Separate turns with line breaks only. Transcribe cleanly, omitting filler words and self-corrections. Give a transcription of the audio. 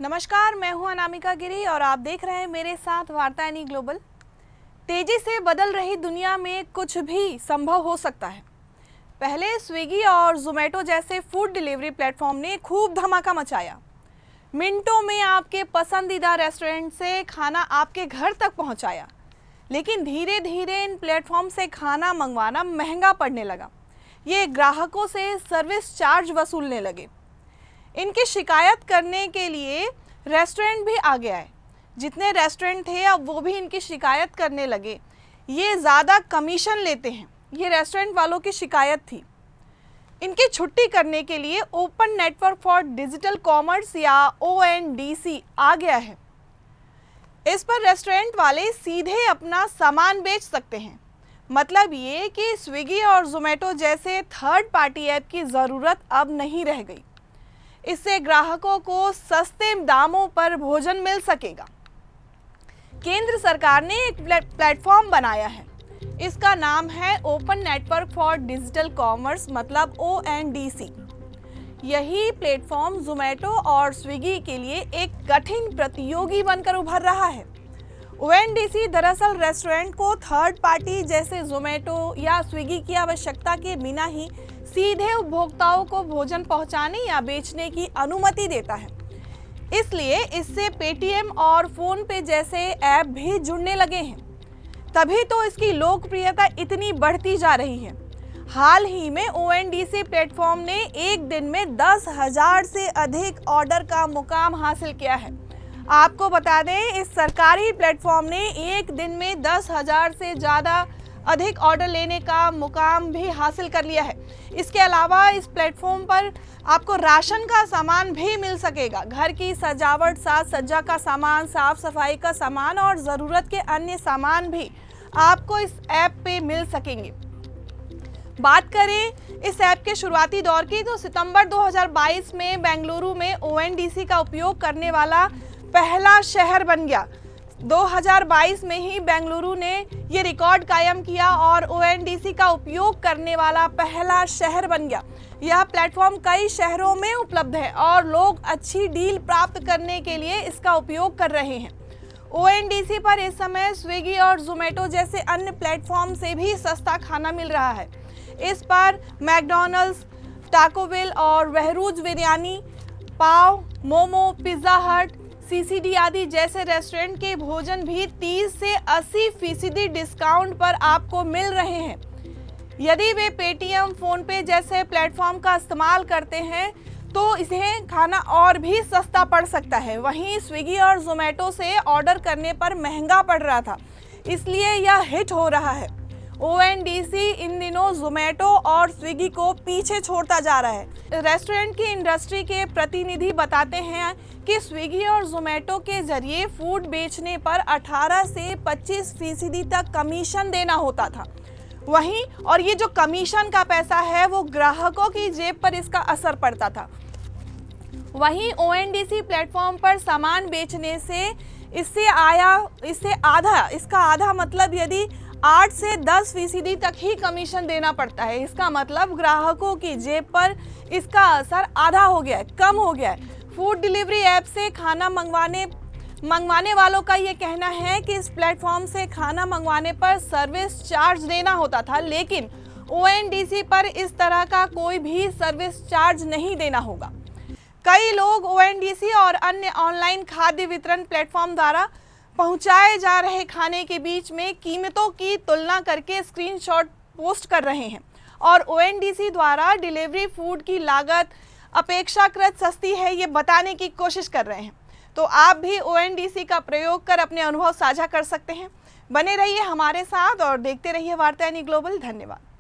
नमस्कार, मैं हूं अनामिका गिरी और आप देख रहे हैं मेरे साथ वार्ता यानी ग्लोबल। तेजी से बदल रही दुनिया में कुछ भी संभव हो सकता है। पहले स्विगी और जोमेटो जैसे फूड डिलीवरी प्लेटफॉर्म ने खूब धमाका मचाया। मिनटों में आपके पसंदीदा रेस्टोरेंट से खाना आपके घर तक पहुंचाया। लेकिन धीरे धीरे इन प्लेटफॉर्म से खाना मंगवाना महंगा पड़ने लगा। ये ग्राहकों से सर्विस चार्ज वसूलने लगे। इनकी शिकायत करने के लिए रेस्टोरेंट भी आगे आए। जितने रेस्टोरेंट थे अब वो भी इनकी शिकायत करने लगे। ये ज़्यादा कमीशन लेते हैं, ये रेस्टोरेंट वालों की शिकायत थी। इनकी छुट्टी करने के लिए open network for digital commerce या ONDC आ गया है। इस पर रेस्टोरेंट वाले सीधे अपना सामान बेच सकते हैं। मतलब ये कि स्विगी और जोमेटो जैसे थर्ड पार्टी ऐप की ज़रूरत अब नहीं रह गई। इससे ग्राहकों को सस्ते दामों पर भोजन मिल सकेगा। केंद्र सरकार ने एक प्लेटफॉर्म बनाया है। इसका नाम है open network for digital commerce, मतलब ONDC। यही प्लेटफॉर्म जोमेटो और स्विगी के लिए एक कठिन प्रतियोगी बनकर उभर रहा है। ONDC दरअसल रेस्टोरेंट को थर्ड पार्टी जैसे जोमेटो या स्विगी की आवश्यकता के बिना ही सीधे उपभोक्ताओं को भोजन पहुंचाने या बेचने की अनुमति देता है। इसलिए इससे पेटीएम और फोन पे जैसे ऐप भी जुड़ने लगे हैं। तभी तो इसकी लोकप्रियता इतनी बढ़ती जा रही है। हाल ही में ONDC प्लेटफॉर्म ने एक दिन में 10,000 से अधिक ऑर्डर का मुकाम हासिल किया है। आपको बता दें, इस सरकारी प्लेटफॉर्म ने एक दिन में 10,000 से ज़्यादा अधिक ऑर्डर लेने का मुकाम भी हासिल कर लिया है। इसके अलावा इस प्लेटफॉर्म पर आपको राशन का सामान भी मिल सकेगा। घर की सजावट, साज सज्जा का सामान, साफ सफाई का सामान और ज़रूरत के अन्य सामान भी आपको इस ऐप पे मिल सकेंगे। बात करें इस ऐप के शुरुआती दौर की तो सितंबर 2022 में बेंगलुरु में ONDC का उपयोग करने वाला पहला शहर बन गया। 2022 में ही बेंगलुरु ने ये रिकॉर्ड कायम किया और ONDC का उपयोग करने वाला पहला शहर बन गया। यह प्लेटफॉर्म कई शहरों में उपलब्ध है और लोग अच्छी डील प्राप्त करने के लिए इसका उपयोग कर रहे हैं। ONDC पर इस समय स्विगी और जोमेटो जैसे अन्य प्लेटफॉर्म से भी सस्ता खाना मिल रहा है। इस पर मैकडॉनल्ड्स, टाको बेल और बहरूच बिरयानी, पाव, मोमो, पिज़्ज़ा हट, CCD आदि जैसे रेस्टोरेंट के भोजन भी 30 से 80% डिस्काउंट पर आपको मिल रहे हैं। यदि वे पेटीएम, फोन पे जैसे प्लेटफॉर्म का इस्तेमाल करते हैं तो इन्हें खाना और भी सस्ता पड़ सकता है। वहीं स्विगी और जोमेटो से ऑर्डर करने पर महंगा पड़ रहा था, इसलिए यह हिट हो रहा है। ONDC इन दिनों जोमेटो और स्विगी को पीछे छोड़ता जा रहा है। रेस्टोरेंट की इंडस्ट्री के प्रतिनिधि बताते हैं कि स्विगी और जोमेटो के जरिए फूड बेचने पर 18 से 25% तक कमीशन देना होता था। वहीं और ये जो कमीशन का पैसा है वो ग्राहकों की जेब पर इसका असर पड़ता था। वहीं ONDC प्लेटफॉर्म पर सामान बेचने से इसका आधा मतलब यदि 8 से 10% तक ही कमीशन देना पड़ता है। इसका मतलब ग्राहकों की जेब पर इसका असर आधा हो गया है, कम हो गया है। फूड डिलीवरी ऐप से खाना मंगवाने वालों का ये कहना है कि इस प्लेटफॉर्म से खाना मंगवाने पर सर्विस चार्ज देना होता था, लेकिन ONDC पर इस तरह का कोई भी सर्विस चार्ज नहीं देना होगा। कई लोग ONDC और अन्य ऑनलाइन खाद्य वितरण प्लेटफॉर्म द्वारा पहुंचाए जा रहे खाने के बीच में कीमतों की तुलना करके स्क्रीनशॉट पोस्ट कर रहे हैं और ONDC द्वारा डिलीवरी फूड की लागत अपेक्षाकृत सस्ती है ये बताने की कोशिश कर रहे हैं। तो आप भी ONDC का प्रयोग कर अपने अनुभव साझा कर सकते हैं। बने रहिए हमारे साथ और देखते रहिए वार्ता यानी ग्लोबल। धन्यवाद।